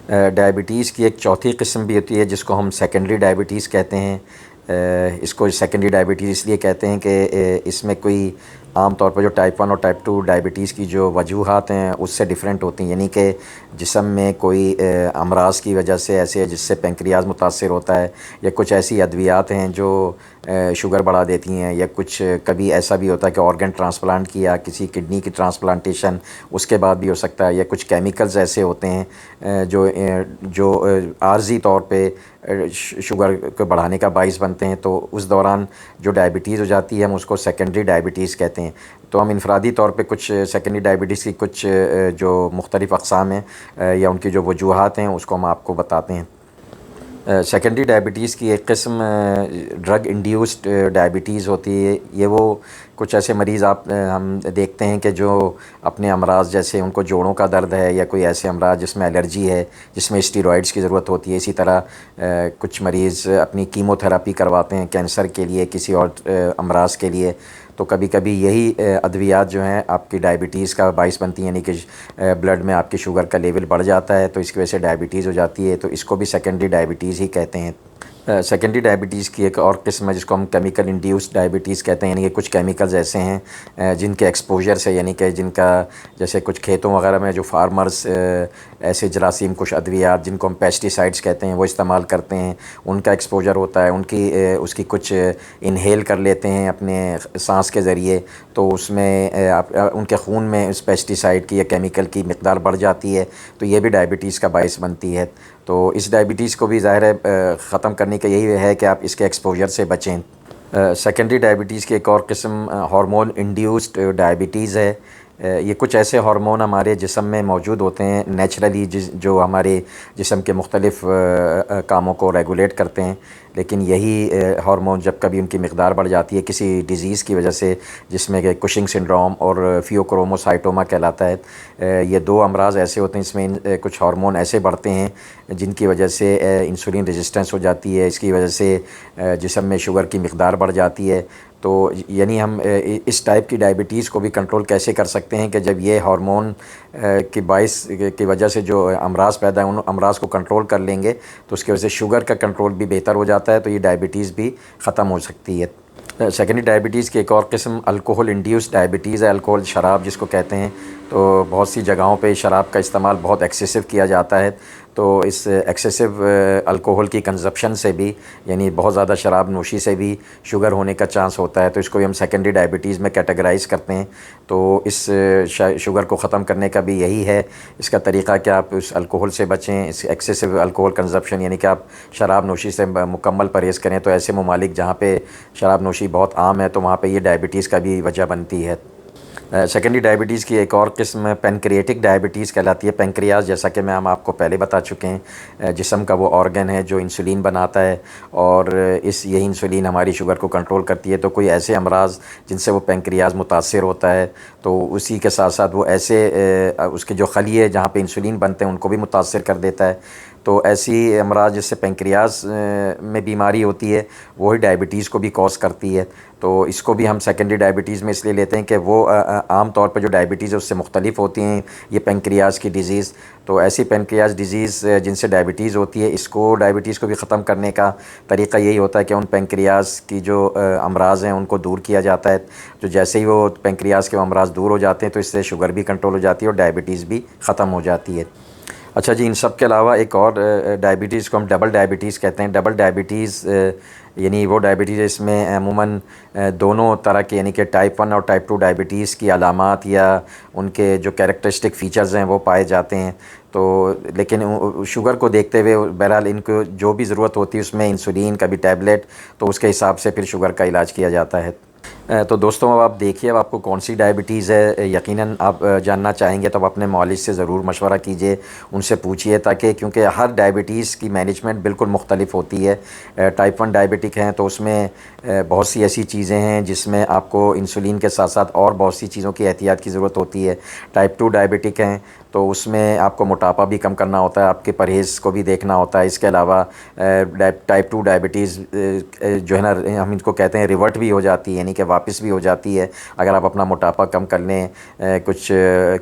Diabetes کی ایک چوتھی قسم بھی ہوتی ہے جس کو ہم سیکنڈری ڈائبٹیز کہتے ہیں۔ اس کو سیکنڈری ڈائبٹیز اس لیے کہتے ہیں کہ اس میں کوئی عام طور پر جو ٹائپ 1 اور ٹائپ 2 ڈائبٹیز کی جو وجوہات ہیں اس سے ڈیفرنٹ ہوتی ہیں، یعنی کہ جسم میں کوئی امراض کی وجہ سے ایسے ہے جس سے پینکریاز متاثر ہوتا ہے، یا کچھ ایسی ادویات ہیں جو شوگر بڑھا دیتی ہیں، یا کچھ کبھی ایسا بھی ہوتا ہے کہ آرگن ٹرانسپلانٹ کیا، کسی کڈنی کی ٹرانسپلانٹیشن اس کے بعد بھی ہو سکتا ہے، یا کچھ کیمیکلز ایسے ہوتے ہیں جو عارضی طور پہ شوگر کو بڑھانے کا باعث بنتے ہیں، تو اس دوران جو ڈائبٹیز ہو جاتی ہے ہم اس کو سیکنڈری ڈائبٹیز کہتے ہیں۔ تو ہم انفرادی طور پہ کچھ سیکنڈری ڈائبٹیز کی کچھ جو مختلف اقسام ہیں یا ان کی جو وجوہات ہیں اس کو ہم آپ کو بتاتے ہیں۔ سیکنڈری ڈائبٹیز کی ایک قسم ڈرگ انڈیوسڈ ڈائبٹیز ہوتی ہے۔ یہ وہ کچھ ایسے مریض ہم دیکھتے ہیں کہ جو اپنے امراض جیسے ان کو جوڑوں کا درد ہے، یا کوئی ایسے امراض جس میں الرجی ہے، جس میں اسٹیرائڈز کی ضرورت ہوتی ہے، اسی طرح کچھ مریض اپنی کیمو تھراپی کرواتے ہیں کینسر کے لیے، کسی اور امراض کے لیے، تو کبھی کبھی یہی ادویات جو ہیں آپ کی ڈائبٹیز کا باعث بنتی ہیں، یعنی کہ بلڈ میں آپ کی شوگر کا لیول بڑھ جاتا ہے تو اس کی وجہ سے ڈائبٹیز ہو جاتی ہے، تو اس کو بھی سیکنڈری ڈائبٹیز ہی کہتے ہیں۔ سیکنڈری ڈائبٹیز کی ایک اور قسم ہے جس کو ہم کیمیکل انڈیوسڈ ڈائبٹیز کہتے ہیں، یعنی کہ کچھ کیمیکلز ایسے ہیں جن کے ایکسپوجر سے، یعنی کہ جن کا جیسے کچھ کھیتوں وغیرہ میں جو فارمرز ایسے جراثیم کش ادویات جن کو ہم پیسٹی سائڈز کہتے ہیں وہ استعمال کرتے ہیں، ان کا ایکسپوجر ہوتا ہے، اس کی کچھ انہیل کر لیتے ہیں اپنے سانس کے ذریعے، تو اس میں ان کے خون میں اس پیسٹی سائڈ کی یا کیمیکل کی مقدار بڑھ جاتی ہے، تو یہ بھی ڈائبٹیز کا باعث بنتی ہے۔ تو اس ڈائبٹیز کو بھی ظاہر ہے ختم کرنے کا یہی ہے کہ آپ اس کے ایکسپوجر سے بچیں۔ سیکنڈری ڈائبٹیز کی ایک اور قسم ہارمون انڈیوسڈ ڈائبٹیز ہے۔ یہ کچھ ایسے ہارمون ہمارے جسم میں موجود ہوتے ہیں نیچرلی جو ہمارے جسم کے مختلف کاموں کو ریگولیٹ کرتے ہیں، لیکن یہی ہارمون جب کبھی ان کی مقدار بڑھ جاتی ہے کسی ڈیزیز کی وجہ سے، جس میں کہ کشنگ سنڈروم اور فیوکروموسائٹوما کہلاتا ہے، یہ دو امراض ایسے ہوتے ہیں اس میں کچھ ہارمون ایسے بڑھتے ہیں جن کی وجہ سے انسولین ریزسٹنس ہو جاتی ہے، اس کی وجہ سے جسم میں شوگر کی مقدار بڑھ جاتی ہے۔ تو یعنی ہم اس ٹائپ کی ڈائبٹیز کو بھی کنٹرول کیسے کر سکتے ہیں کہ جب یہ ہارمون کی باعث کی وجہ سے جو امراض پیدا ہیں ان امراض کو کنٹرول کر لیں گے تو اس کی وجہ سے شوگر کا کنٹرول بھی بہتر ہو جاتا ہے، تو یہ ڈائبٹیز بھی ختم ہو سکتی ہے۔ سیکنڈری ڈائبٹیز کی ایک اور قسم الکوہل انڈیوسڈ ڈائبٹیز ہے، الکوہل شراب جس کو کہتے ہیں۔ تو بہت سی جگہوں پہ شراب کا استعمال بہت ایکسیسو کیا جاتا ہے، تو اس ایکسیسو الکوہل کی کنزپشن سے بھی، یعنی بہت زیادہ شراب نوشی سے بھی شوگر ہونے کا چانس ہوتا ہے، تو اس کو بھی ہم سیکنڈری ڈائبٹیز میں کیٹیگرائز کرتے ہیں۔ تو اس شوگر کو ختم کرنے کا بھی یہی ہے اس کا طریقہ کہ آپ اس الکوہل سے بچیں، اس ایکسیسو الکوہل کنزپشن، یعنی کہ آپ شراب نوشی سے مکمل پرہیز کریں۔ تو ایسے ممالک جہاں پہ شراب نوشی بہت عام ہے تو وہاں پہ یہ ڈائبٹیز کا بھی وجہ بنتی ہے۔ سیکنڈری ڈائبٹیز کی ایک اور قسم پینکریاٹک ڈائبٹیز کہلاتی ہے۔ پینکریاز جیسا کہ ہم آپ کو پہلے بتا چکے ہیں جسم کا وہ آرگن ہے جو انسولین بناتا ہے، اور یہی انسولین ہماری شوگر کو کنٹرول کرتی ہے۔ تو کوئی ایسے امراض جن سے وہ پینکریاز متاثر ہوتا ہے تو اسی کے ساتھ ساتھ وہ ایسے اس کے جو خلیے جہاں پہ انسولین بنتے ہیں ان کو بھی متاثر کر دیتا ہے۔ تو ایسی امراض جس سے پینکریاز میں بیماری ہوتی ہے وہی ڈائبٹیز کو بھی کوز کرتی ہے، تو اس کو بھی ہم سیکنڈری ڈائبٹیز میں اس لیے لیتے ہیں کہ وہ عام طور پر جو ڈائبٹیز ہے اس سے مختلف ہوتی ہیں یہ پینکریاز کی ڈیزیز۔ تو ایسی پینکریاز ڈیزیز جن سے ڈائبٹیز ہوتی ہے، اس کو ڈائبٹیز کو بھی ختم کرنے کا طریقہ یہی ہوتا ہے کہ ان پینکریاز کی جو امراض ہیں ان کو دور کیا جاتا ہے۔ جو جیسے ہی وہ پینکریاز کے امراض دور ہو جاتے ہیں تو اس سے شوگر بھی کنٹرول ہو جاتی ہے اور ڈائبٹیز بھی ختم ہو جاتی ہے۔ اچھا جی، ان سب کے علاوہ ایک اور ڈائبٹیز کو ہم ڈبل ڈائبٹیز کہتے ہیں۔ ڈبل ڈائبٹیز یعنی وہ ڈائبٹیز اس میں عموماً دونوں طرح کے، یعنی کہ ٹائپ 1 اور ٹائپ 2 ڈائبٹیز کی علامات یا ان کے جو کیریکٹرسٹک فیچرز ہیں وہ پائے جاتے ہیں۔ تو لیکن شوگر کو دیکھتے ہوئے بہرحال ان کو جو بھی ضرورت ہوتی ہے اس میں انسولین کا بھی ٹیبلٹ، تو اس کے حساب سے پھر شوگر کا علاج کیا جاتا ہے۔ تو دوستوں اب آپ دیکھیے اب آپ کو کون سی ڈائبٹیز ہے، یقیناً آپ جاننا چاہیں گے تو آپ اپنے معالج سے ضرور مشورہ کیجئے، ان سے پوچھیے، تاکہ کیونکہ ہر ڈائبٹیز کی مینجمنٹ بالکل مختلف ہوتی ہے۔ ٹائپ 1 ڈائبٹک ہیں تو اس میں بہت سی ایسی چیزیں ہیں جس میں آپ کو انسولین کے ساتھ ساتھ اور بہت سی چیزوں کی احتیاط کی ضرورت ہوتی ہے۔ ٹائپ 2 ڈائبٹک ہیں تو اس میں آپ کو موٹاپا بھی کم کرنا ہوتا ہے، آپ کے پرہیز کو بھی دیکھنا ہوتا ہے۔ اس کے علاوہ ٹائپ 2 ڈائبٹیز جو ہے نا، ہم ان کو کہتے ہیں ریورٹ بھی ہو جاتی ہے، یعنی کہ واپس بھی ہو جاتی ہے اگر آپ اپنا موٹاپا کم کر لیں، کچھ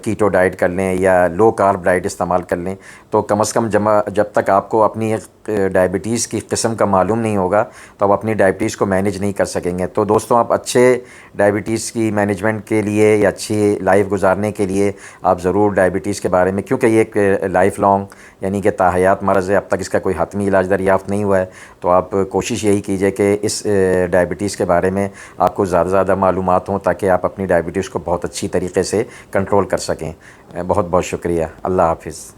کیٹو ڈائٹ کر لیں یا لو کارب ڈائٹ استعمال کر لیں۔ تو کم از کم جب تک آپ کو اپنی ڈائبٹیز کی قسم کا معلوم نہیں ہوگا تو آپ اپنی ڈائبٹیز کو مینیج نہیں کر سکیں گے۔ تو دوستوں، آپ اچھے ڈائبٹیز کی مینجمنٹ کے لیے یا اچھی لائف گزارنے کے لیے آپ ضرور ڈائبٹیز کے بارے میں، کیونکہ یہ ایک لائف لانگ یعنی کہ تاحیات مرض ہے، اب تک اس کا کوئی حتمی علاج دریافت نہیں ہوا ہے، تو آپ کوشش یہی کیجئے کہ اس ڈائبٹیز کے بارے میں آپ کو زیادہ سے زیادہ معلومات ہوں تاکہ آپ اپنی ڈائبٹیز کو بہت اچھی طریقے سے کنٹرول کر سکیں۔ بہت بہت شکریہ، اللہ حافظ۔